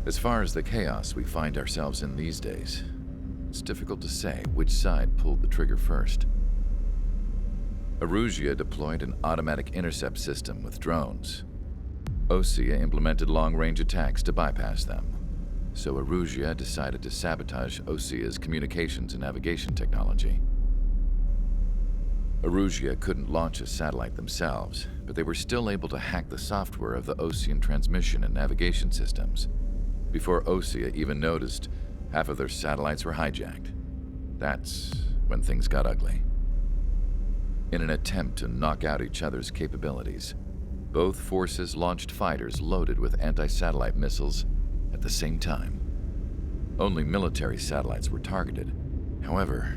As far as the chaos we find ourselves in these days, it's difficult to say which side pulled the trigger first. Erusia deployed an automatic intercept system with drones. Osea implemented long-range attacks to bypass them. So Erusia decided to sabotage Osea's communications and navigation technology. Erusia couldn't launch a satellite themselves, but they were still able to hack the software of the Osean transmission and navigation systems. Before Osea even noticed, half of their satellites were hijacked. That's when things got ugly. In an attempt to knock out each other's capabilities, both forces launched fighters loaded with anti-satellite missiles at the same time. Only military satellites were targeted. However,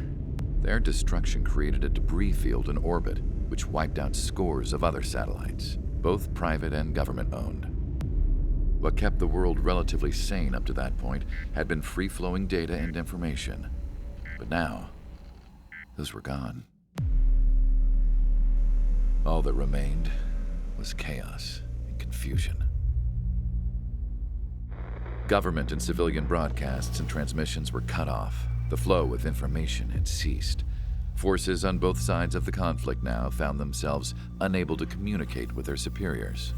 their destruction created a debris field in orbit, which wiped out scores of other satellites, both private and government-owned. What kept the world relatively sane up to that point had been free-flowing data and information. But now, those were gone. All that remained was chaos and confusion. Government and civilian broadcasts and transmissions were cut off. The flow of information had ceased. Forces on both sides of the conflict now found themselves unable to communicate with their superiors.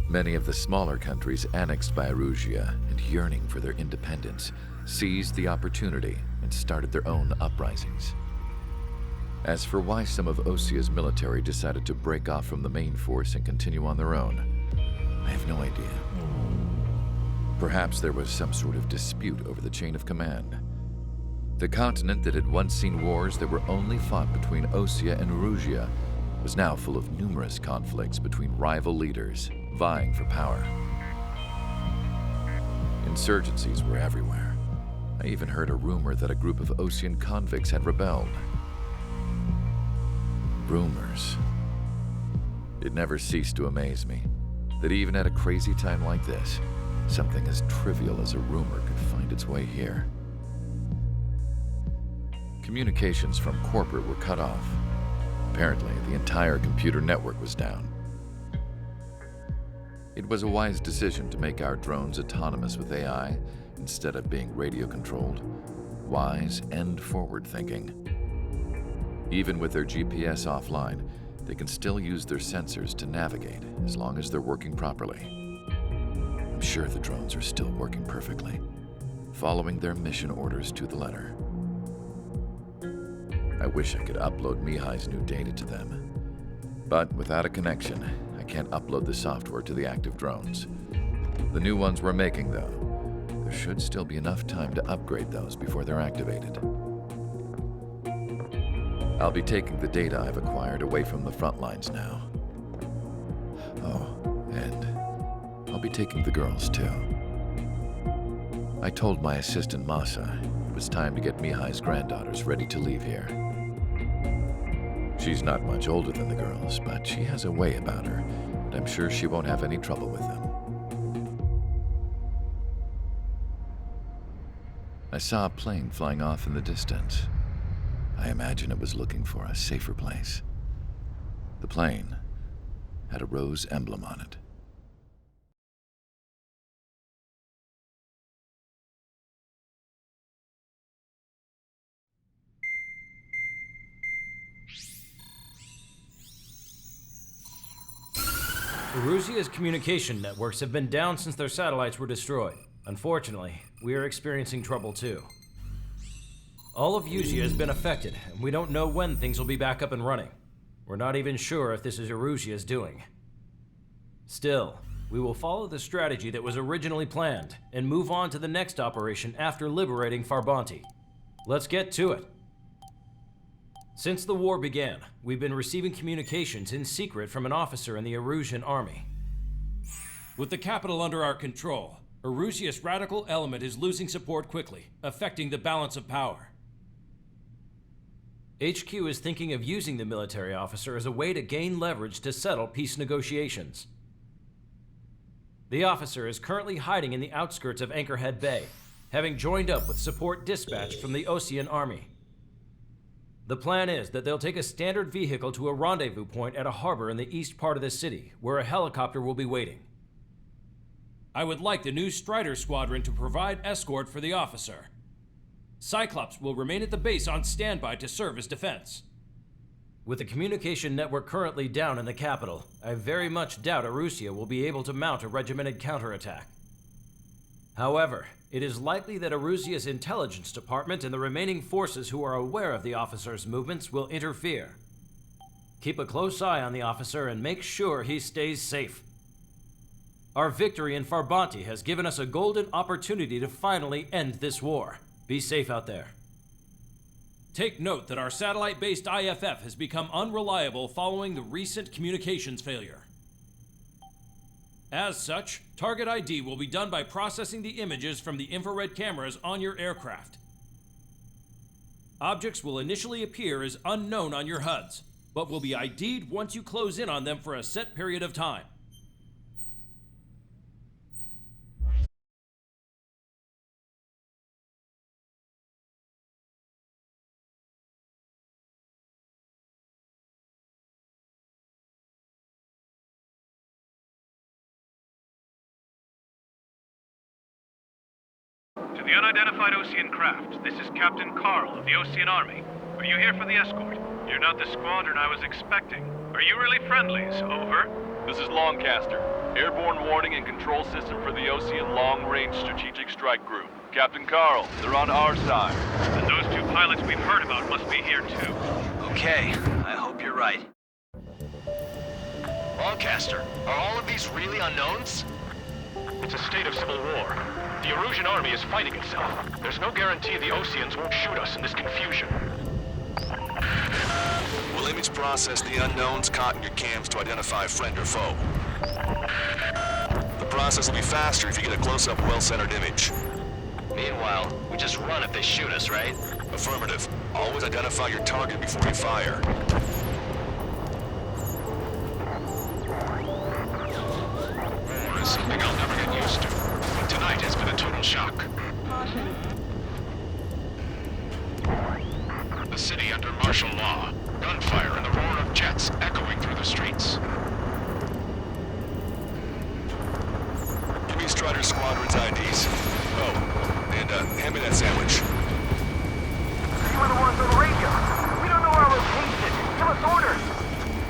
Many of the smaller countries annexed by Erusia and yearning for their independence seized the opportunity and started their own uprisings. As for why some of Osea's military decided to break off from the main force and continue on their own, I have no idea. Perhaps there was some sort of dispute over the chain of command. The continent that had once seen wars that were only fought between Osea and Erusia was now full of numerous conflicts between rival leaders vying for power. Insurgencies were everywhere. I even heard a rumor that a group of Osean convicts had rebelled. Rumors. It never ceased to amaze me that even at a crazy time like this, something as trivial as a rumor could find its way here. Communications from corporate were cut off. Apparently, the entire computer network was down. It was a wise decision to make our drones autonomous with AI instead of being radio-controlled. Wise and forward-thinking. Even with their GPS offline, they can still use their sensors to navigate as long as they're working properly. I'm sure the drones are still working perfectly, following their mission orders to the letter. I wish I could upload Mihai's new data to them. But without a connection, I can't upload the software to the active drones. The new ones we're making, though, there should still be enough time to upgrade those before they're activated. I'll be taking the data I've acquired away from the front lines now. Oh, and I'll be taking the girls, too. I told my assistant Masa it was time to get Mihai's granddaughters ready to leave here. She's not much older than the girls, but she has a way about her, and I'm sure she won't have any trouble with them. I saw a plane flying off in the distance. I imagine it was looking for a safer place. The plane had a rose emblem on it. Erusia's communication networks have been down since their satellites were destroyed. Unfortunately, we are experiencing trouble too. All of Erusia has been affected, and we don't know when things will be back up and running. We're not even sure if this is Erusia's doing. Still, we will follow the strategy that was originally planned and move on to the next operation after liberating Farbanti. Let's get to it. Since the war began, we've been receiving communications in secret from an officer in the Erusian army. With the capital under our control, Erusia's radical element is losing support quickly, affecting the balance of power. HQ is thinking of using the military officer as a way to gain leverage to settle peace negotiations. The officer is currently hiding in the outskirts of Anchorhead Bay, having joined up with support dispatched from the Osean army. The plan is that they'll take a standard vehicle to a rendezvous point at a harbor in the east part of the city, where a helicopter will be waiting. I would like the new Strider Squadron to provide escort for the officer. Cyclops will remain at the base on standby to serve as defense. With the communication network currently down in the capital, I very much doubt Arusea will be able to mount a regimented counterattack. However, it is likely that Arusea's intelligence department and the remaining forces who are aware of the officer's movements will interfere. Keep a close eye on the officer and make sure he stays safe. Our victory in Farbanti has given us a golden opportunity to finally end this war. Be safe out there. Take note that our satellite-based IFF has become unreliable following the recent communications failure. As such, target ID will be done by processing the images from the infrared cameras on your aircraft. Objects will initially appear as unknown on your HUDs, but will be ID'd once you close in on them for a set period of time. To the unidentified Ocean craft, this is Captain Carl of the Ocean Army. Are you here for the escort? You're not the squadron I was expecting. Are you really friendlies? Over. This is Longcaster. Airborne warning and control system for the Ocean Long-Range Strategic Strike Group. Captain Carl, they're on our side. And those two pilots we've heard about must be here too. Okay, I hope you're right. Longcaster, are all of these really unknowns? It's a state of civil war. The Erusian army is fighting itself. There's no guarantee the Oceans won't shoot us in this confusion. We'll image process the unknowns caught in your cams to identify friend or foe. The process will be faster if you get a close-up, well-centered image. Meanwhile, we just run if they shoot us, right? Affirmative. Always identify your target before you fire. War is something I'll never get used to. But tonight has been a total shock. The city under martial law. Gunfire and the roar of jets echoing through the streets. Give me Strider Squadron's IDs. Oh, and hand me that sandwich. You were the ones on the radio. We don't know our location. Give us orders.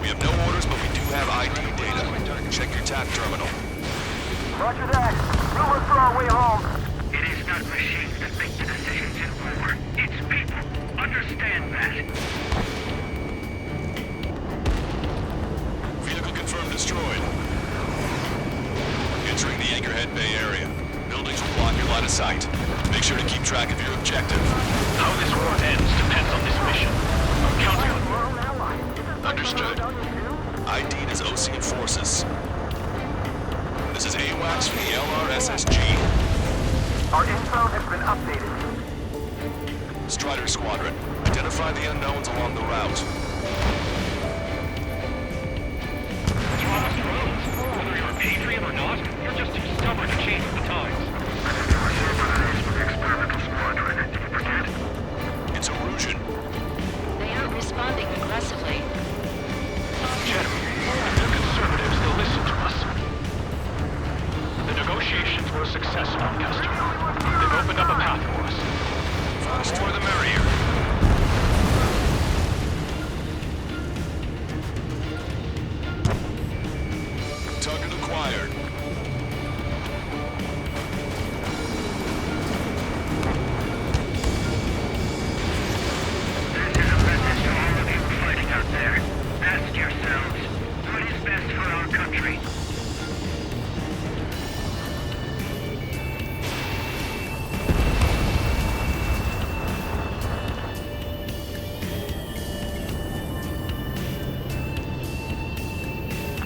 We have no orders, but we do have ID data. Check your TAC terminal. Roger that. We'll look for our way home. It is not machines that make the decisions in war. It's people. Understand that. Vehicle confirmed destroyed. Entering the Anchorhead Bay area. Buildings will block your line of sight. Make sure to keep track of your objective. How this war ends depends on this mission. I'm counting on We're all allies. Understood. ID'd as Ocean Forces. This is AWACS from the LRSSG. Our info has been updated. Strider Squadron, identify the unknowns along the route. Whether you're a patriot or not, you're just too stubborn to change with the times. Experimental squadron, did you forget? It's Erusian. They aren't responding aggressively. Gentlemen, if they're conservatives, they'll listen to us. The negotiations were a success, Lancaster. They've opened up a path for us. The more the merrier. Target acquired. This is a message to all of you fighting out there. Ask yourselves, what is best for our country?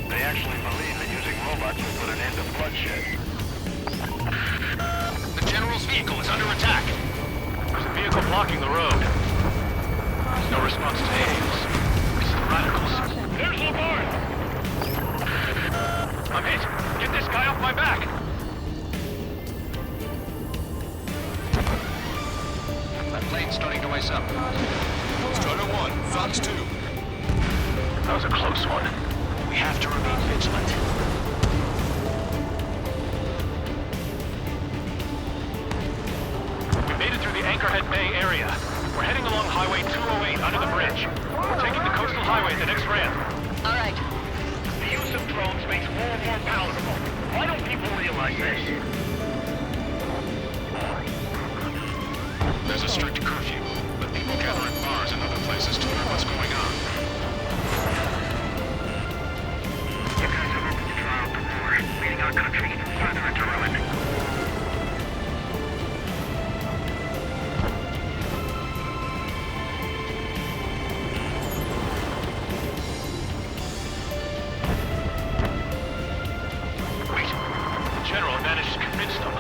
They actually believe that using robots will put an end to bloodshed. The General's vehicle is under attack. There's a vehicle blocking the road. There's no response to aims. It's the radicals. There's Lamar! I'm hit! Get this guy off my back! That plane's starting to ice up. Strider 1, Fox 2. That was a close one. We have to remain vigilant. Mid Bay area. We're heading along Highway 208 under the bridge. We're taking the coastal highway at the next ramp. All right. The use of drones makes war more palatable. Why don't people realize this? There's a strict curfew, but people gather in bars and other places to learn what's going on. You guys have opened the trial for war, leading our country even further into ruin. Wait. The General managed to convince them.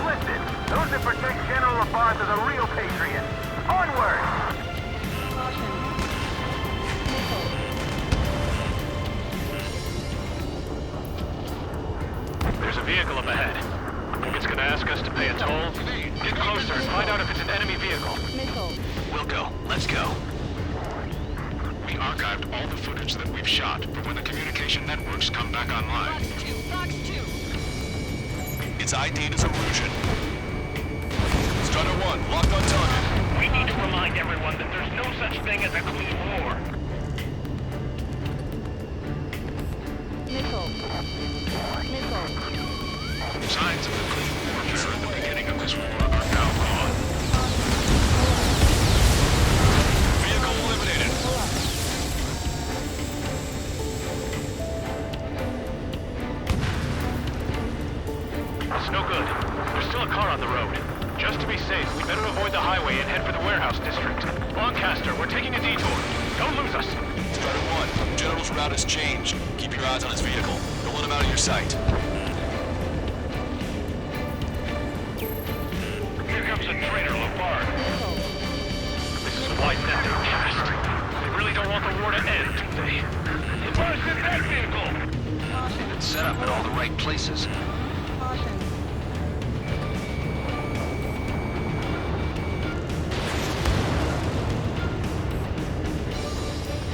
Listen, those that protect General Labarthe are the real patriots. Onward! There's a vehicle up ahead. Think it's gonna ask us to pay a toll? Get closer and find out if it's an enemy vehicle. We'll go. Let's go. We archived all the footage that we've shot for when the communication networks come back online. It's ID'd as a Rousian. Strider 1, locked on target. We need to remind everyone that there's no such thing as a clean war. Signs of the clean warfare at the beginning of this war are now gone. Vehicle eliminated. It's no good. There's still a car on the road. Just to be safe, we better avoid the highway and head for the warehouse district. Lancaster, we're taking a detour. Don't lose us. Strider 1, General's route has changed. Keep your eyes on his vehicle. Don't let him out of your sight. Here comes a traitor, Labarthe. This is why net they're cast. They really don't want the war to end, do they? Labarthe, get that vehicle! It's set up in all the right places.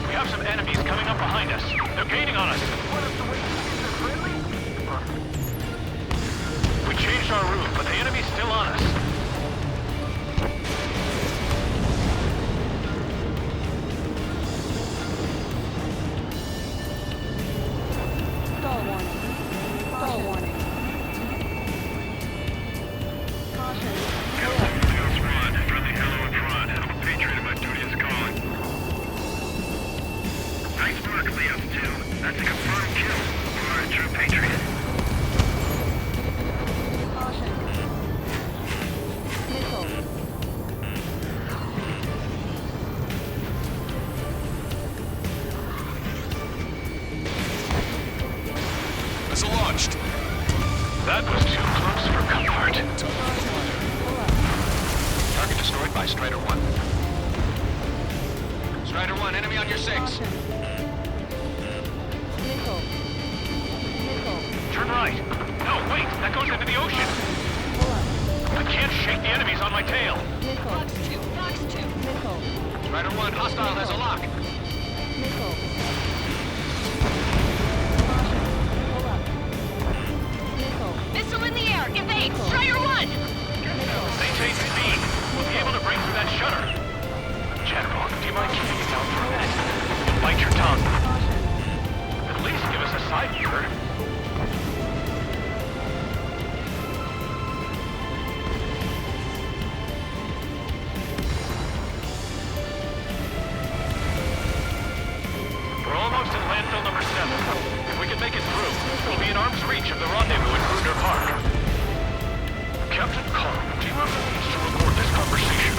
We have some enemies coming up behind us. They're gaining on us. We changed our route, but the enemy's still on us. That's a confirmed kill. You're a true patriot. Missile launched. That was too close for comfort. Target destroyed by Strider 1. Strider 1, enemy on your 6. Turn right. No, wait, that goes into the ocean. I can't shake the enemies on my tail. Strider 1, hostile has a lock. Missile in the air! Evade! Strider 1! Maintain speed. We'll be able to break through that shutter. General, do you mind keeping it down for a minute? Bite your tongue. At least give us a side viewer. We're almost at landfill number 7. If we can make it through, we'll be in arm's reach of the rendezvous in Bruder Park. Captain Carl, do you have the means to record this conversation?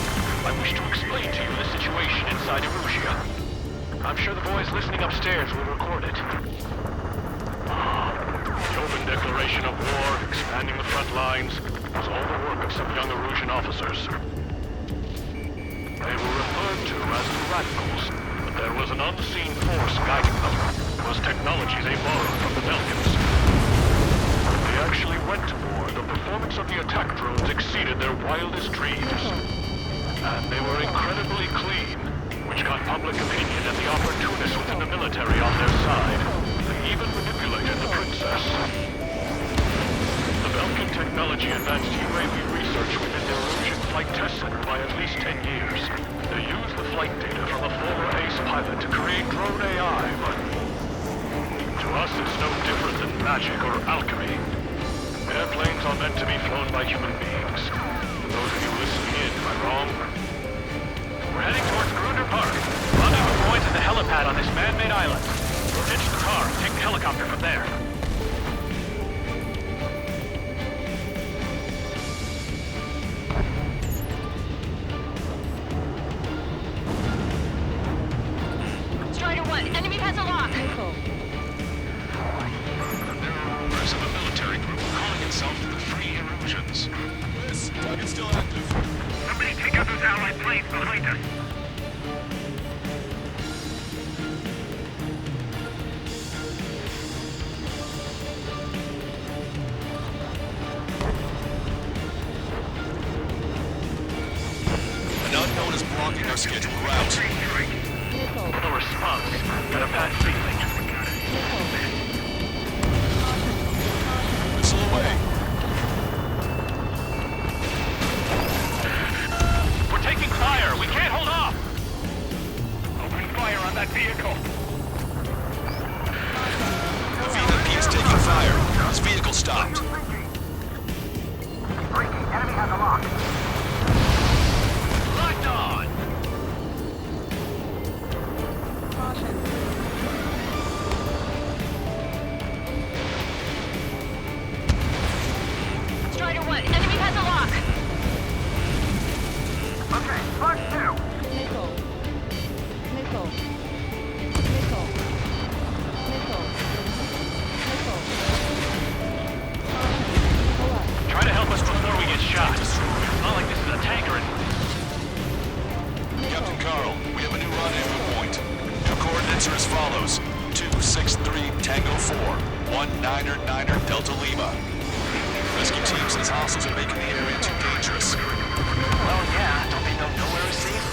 I wish to explain to you the situation inside Erusia. I'm sure the boys listening upstairs will record it. The open declaration of war, expanding the front lines, was all the work of some young Erusian officers. They were referred to as the Radicals, but there was an unseen force guiding them. It was technology they borrowed from the Belgians. They actually went to war. The performance of the attack drones exceeded their wildest dreams. And they were incredibly clean, which got public opinion and the opportunists within the military on their side. They even manipulated the princess. The Belgian technology advanced UAV research within the Erusian flight test center by at least 10 years. They use the flight data from a former ace pilot to create drone AI, but to us it's no different than magic or alchemy. Airplanes are meant to be flown by human beings. For those of you listening in, am I wrong? We're heading towards Gruner Park. Rendezvous point's at the helipad on this man-made island. We'll ditch the car and take the helicopter from there. Strider 1, enemy has a lock. There are rumors of a military group calling itself the Free Erosions. This target's still active. Somebody take out those allied planes behind us. An unknown is blocking our scheduled route. No response. Got a bad feeling. Missile away. We're taking fire. We can't hold off. Open fire on that vehicle. The VIP is taking fire. His vehicle stopped. Breaking, enemy has a lock. Locked on. Strider 1, enemy has a lock. Okay, flash 2. Try to help us before we get shot. It's not like this is a tank or anything. Captain Carl, we have a new rendezvous point. Your coordinates are as follows. 263 Tango 4, 1999 Delta Lima. Rescue team says hostiles are making the area too dangerous. Well, yeah, don't they know nowhere is safe?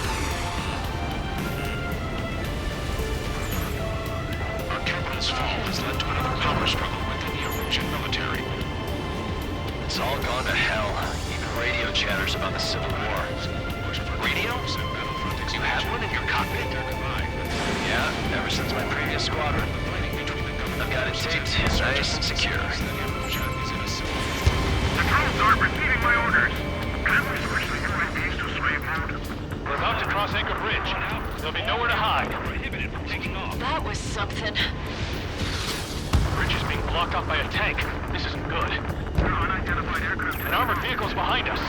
Our terminal's fall has led to another power struggle within the Erosion military. It's all gone to hell. Even radio chatters about the Civil War. Radio? You have one in your cockpit? Yeah, ever since my previous squadron. I've got it taped, nice and secure. The drones aren't receiving my orders. Can we switch the UAVs to slave mode? We're about to cross Anchor Bridge. There'll be nowhere to hide. That was something. The bridge is being blocked off by a tank. This isn't good. Unidentified aircraft. An armored vehicle's behind us.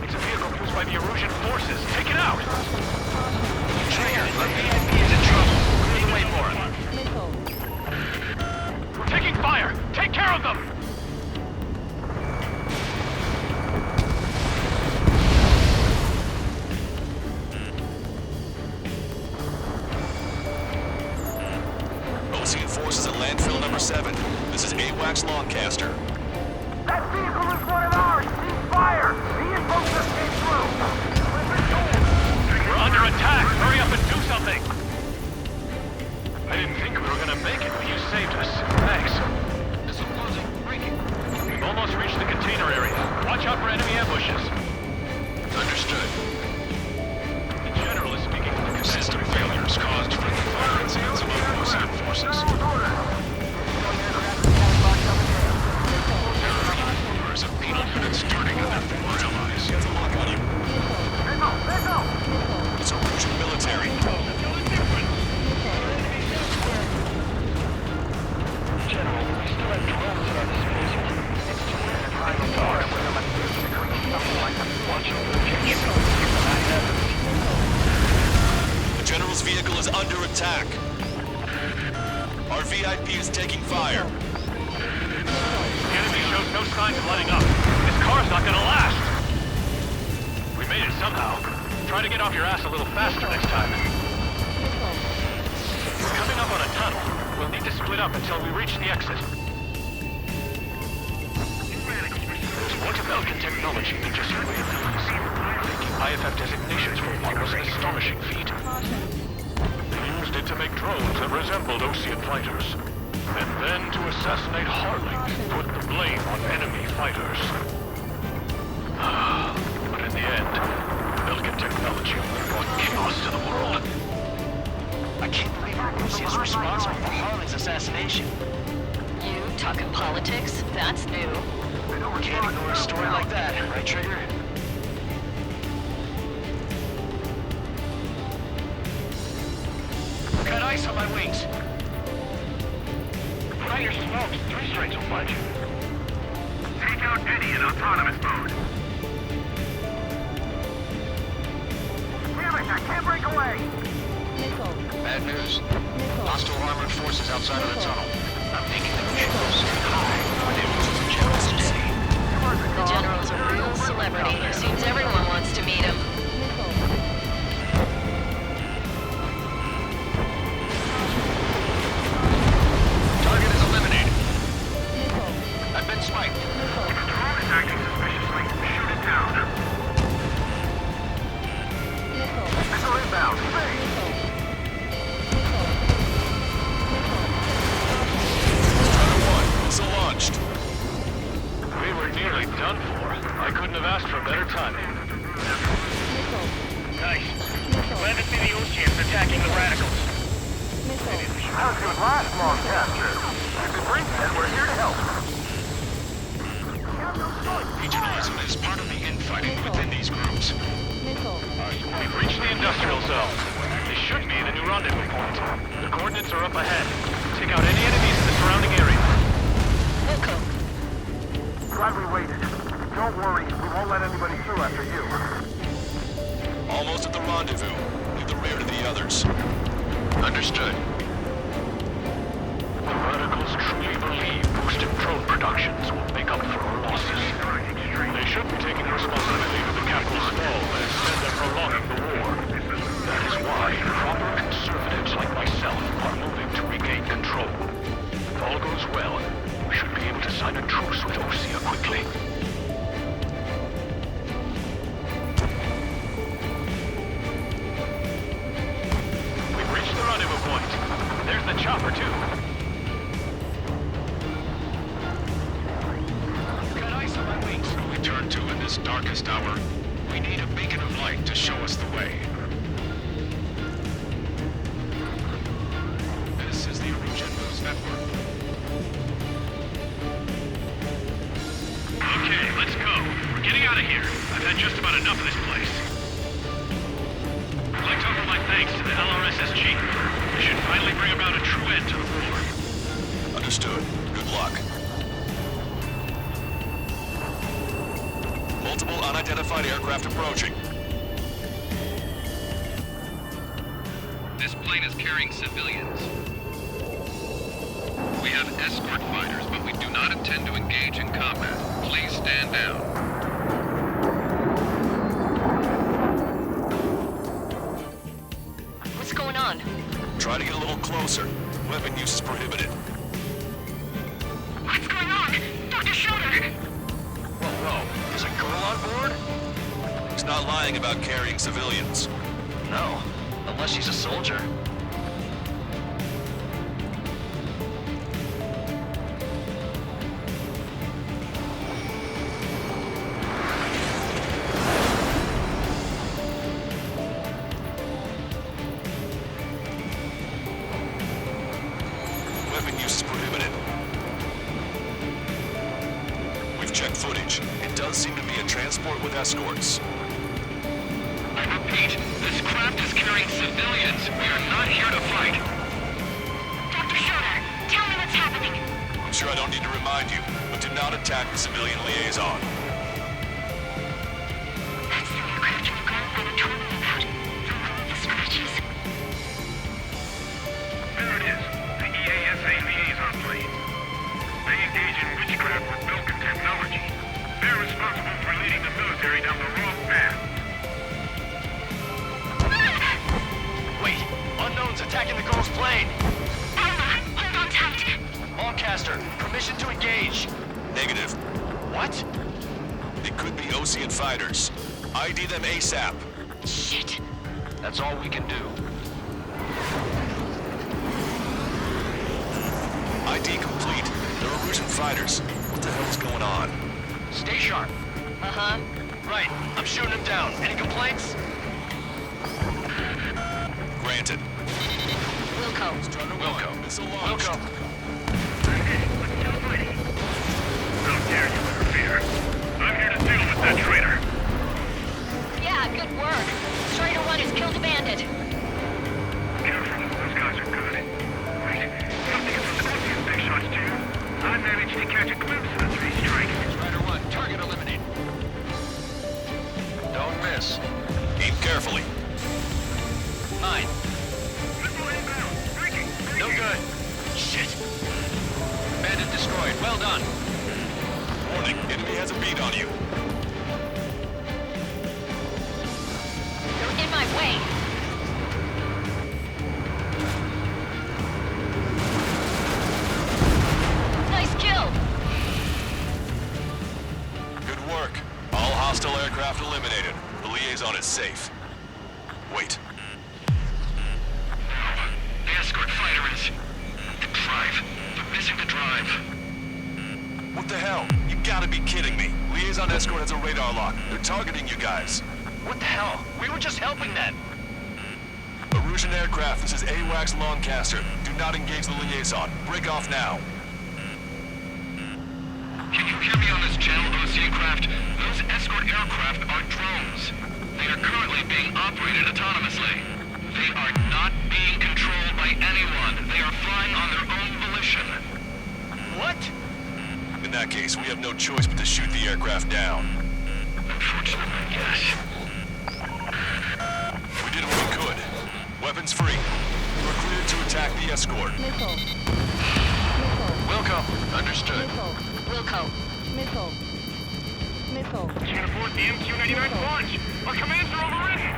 It's a vehicle used by the Erosion forces. Take it out! Trigger, our VIP is in trouble. Clear the way for him. We're taking fire! Take care of them! Ocean forces at landfill number 7. This is AWACS Longcaster. That vehicle is one of ours. Cease fire. The info just came through. We're under attack! Hurry up and do something! I didn't think we were gonna make it, but you saved us. Thanks. Missile closing. Breaking. We've almost reached the container area. Watch out for enemy ambushes. Understood. The General is speaking to the System commander. failures caused friendly fire at hands of Ocean forces. Rumors of penal units turning on their former allies. Get the lock on you. It's Erosion military. General, we still have drones at our disposal. It's too late to find a guard with them and something like a watching The General's vehicle is under attack. Our VIP is taking fire. The enemy shows no signs of letting up. This car's not gonna last! We made it somehow. Try to get off your ass a little faster next time. We're coming up on a tunnel. We'll need to split up until we reach the exit. There's quantum technology in just wait. Making IFF designations for one was an astonishing feat. They used it to make drones that resembled Ocean fighters. And then to assassinate Harling, put the blame on enemy fighters. But in the end. Milken technology only brought chaos to the world. I can't believe Arusi is responsible for Harley's assassination. You talking politics? That's new. Can't ignore a story like that, right, Trigger? Got ice on my wings. Try your smokes. 3 straight will find you. Take out Eddie in autonomous mode. Damn it, I can't break away! Bad news. Hostile armored forces outside of the tunnel. I'm making them choose. Hi, the general's today. The general's a real celebrity. Seems everyone wants to meet him. Target is eliminated. I've been spiked. If the drone is acting suspiciously, shoot it down. Missile inbound. Missile launched. We were nearly done for. I couldn't have asked for better timing. Nice. Glad to see the Oceans attacking the radicals. How's your last long capture? If it brings that, we're here to help. Regionalism is part of the infighting within these groups. We've reached the industrial zone. This should be the new rendezvous point. The coordinates are up ahead. Take out any enemies in the surrounding area. Wilco. Glad we waited. Don't worry, we won't let anybody through after you. Almost at the rendezvous. Leave the rear to the others. Understood. The radicals truly believe boosted drone productions will make up for our losses. They should be taking responsibility for the capital's fall, but instead they're prolonging the war. That is why proper conservatives like myself are moving to regain control. If all goes well, we should be able to sign a truce with Osea quickly. We've reached the rendezvous point. There's the chopper, too. Got ice on my wings. We turn to in this darkest hour. We need a beacon of light to show us the way. This is the Erusian News Network. Okay, let's go. We're getting out of here. I've had just about enough of this place. I'd like to offer my thanks to the LRSSG. They should finally bring about a true end to the war. Understood. Good luck. Multiple unidentified aircraft approaching. This plane is carrying civilians. We have escort fighters, but we do not intend to engage in combat. Please stand down. What's going on? Try to get a little closer. Weapon use is prohibited. What's going on? Dr. Schroeder! Whoa. There's a girl on board? He's not lying about carrying civilians. No. Unless she's a soldier. Weapon use is prohibited. We've checked footage. It does seem to be a transport with escorts. I repeat, this craft is carrying civilians. We are not here to fight. Dr. Schroeder, tell me what's happening. I'm sure I don't need to remind you, but do not attack the civilian liaison. That's the aircraft your grandfather told me about. The one with the scratches. There it is. The EASA liaison plane. They engage in witchcraft with Milken technology. They're responsible for leading the military down the wrong path. Wait. Unknown's attacking the girl's plane. Alma, hold on tight. Lancaster, permission to engage. Negative. What? It could be Ocean fighters. ID them ASAP. Shit. That's all we can do. ID complete. They're Erusian fighters. What the hell's going on? Stay sharp. Uh-huh. Right. I'm shooting him down. Any complaints? Granted. Wilco. Wilco. Missile launched. Wilco. How dare you interfere? I'm here to deal with that traitor. Yeah, good work. Strider 1 has killed a bandit. Careful, those guys are good. Wait, you don't think it's as close as big shots, do you? I managed to catch a glimpse of the 3 strike. Strider 1, target eliminated. Don't miss. Aim carefully. Mine. Missile inbound. Breaking. No good. Shit. Bandit destroyed. Well done. Warning, enemy has a bead on you. You're in my way. Nice kill. Good work. All hostile aircraft eliminated. The liaison is safe. Wait. The escort fighter is... the drive. They're missing the drive. What the hell? You gotta be kidding me. Liaison escort has a radar lock. They're targeting you guys. What the hell? We were just helping them. Erusian aircraft, this is AWACS Lancaster. Do not engage the liaison. Break off now. Can you hear me on this channel, OC craft? Those escort aircraft are drones. They are currently being operated autonomously. They are not being controlled by anyone. They are flying on their own volition. What? In that case, we have no choice but to shoot the aircraft down. Unfortunately, yes. We did what we could. Weapons free. We're cleared to attack the escort. Missile. Wilco. Understood. Wilco. Missile. Missile. Can't afford the MQ-99 launch. Our commands are overridden.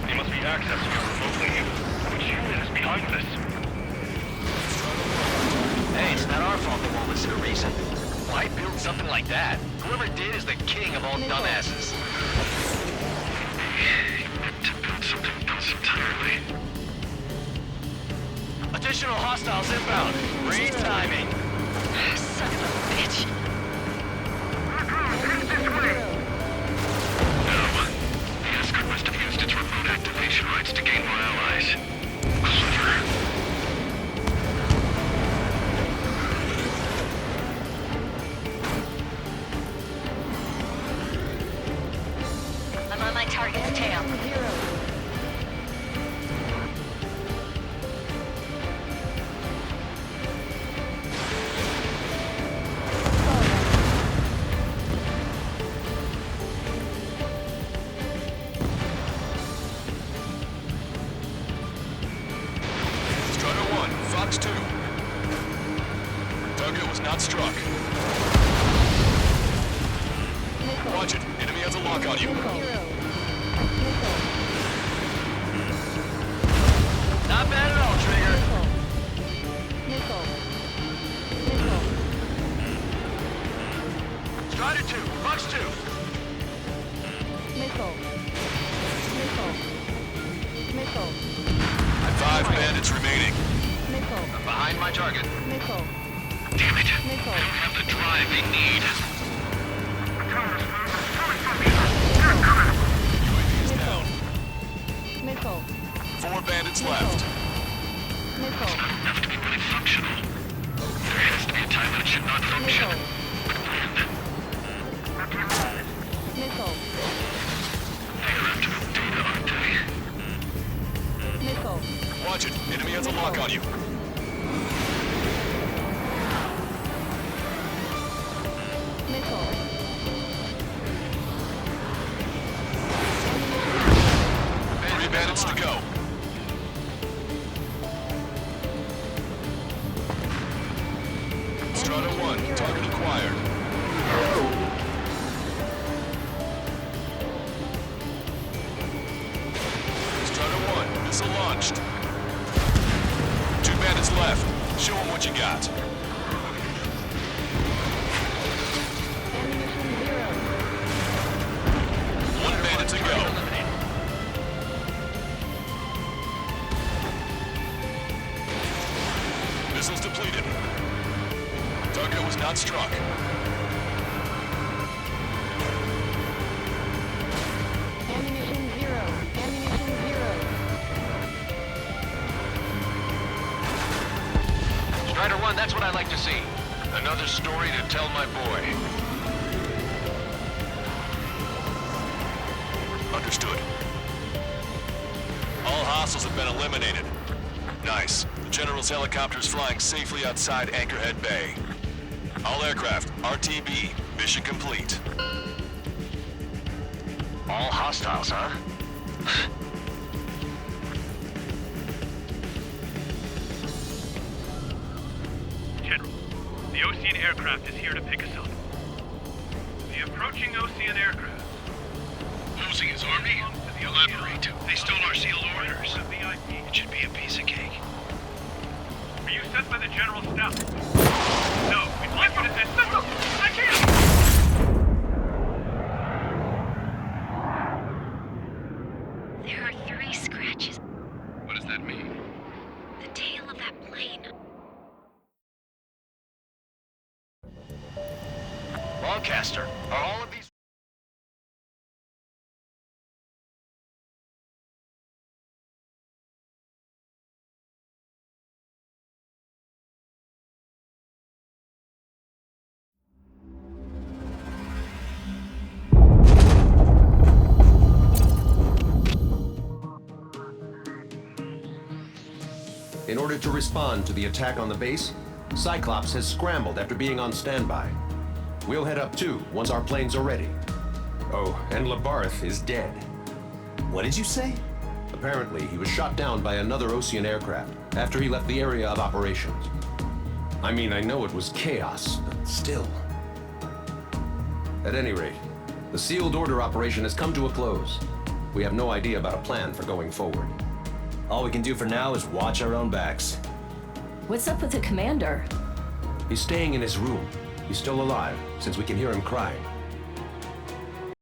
They must be accessing it remotely. Which unit is behind this? Hey, it's not our fault they won't listen to reason. Why build something like that? Whoever did is the king of all dumbasses. To build something else entirely. Additional hostiles inbound. Great timing. Son of a bitch. No. The escort must have used its remote activation rights to gain more allies. Clever. I'm on my target's tail. Strider 1, Fox 2. Target was not struck. Watch it. Enemy has a lock on you. Not bad at all, Trigger. Strider 2, Fox 2. Five bandits remaining. I'm behind my target. Damn it. They don't have the drive they need. UAV is down. 4 bandits left. Enough to be really functional. There has to be a time when it should not function. They're after the data, aren't they? Watch it. Enemy has a lock on you. Three bandits to go. Strata 1, target acquired. Strata 1, missile launched. 2 bandits left. Show them what you got. One bandit to go. Missiles depleted. Target was not struck. like to see? Another story to tell my boy. Understood. All hostiles have been eliminated. Nice. The General's helicopter is flying safely outside Anchorhead Bay. All aircraft, RTB, mission complete. All hostiles, huh? General, the Ocean aircraft is here to pick us up. The approaching Ocean aircraft. Losing his army? Elaborate. They stole our sealed orders. It should be a piece of cake. Are you sent by the General's staff? No, we'd like you to send... No, I can't! There are 3 scratches. What does that mean? The tail of that plane. Lancaster, are all of these... In order to respond to the attack on the base, Cyclops has scrambled after being on standby. We'll head up too, once our planes are ready. Oh, and Labarth is dead. What did you say? Apparently, he was shot down by another Ocean aircraft after he left the area of operations. I mean, I know it was chaos, but still. At any rate, the sealed order operation has come to a close. We have no idea about a plan for going forward. All we can do for now is watch our own backs. What's up with the commander? He's staying in his room. He's still alive, since we can hear him crying.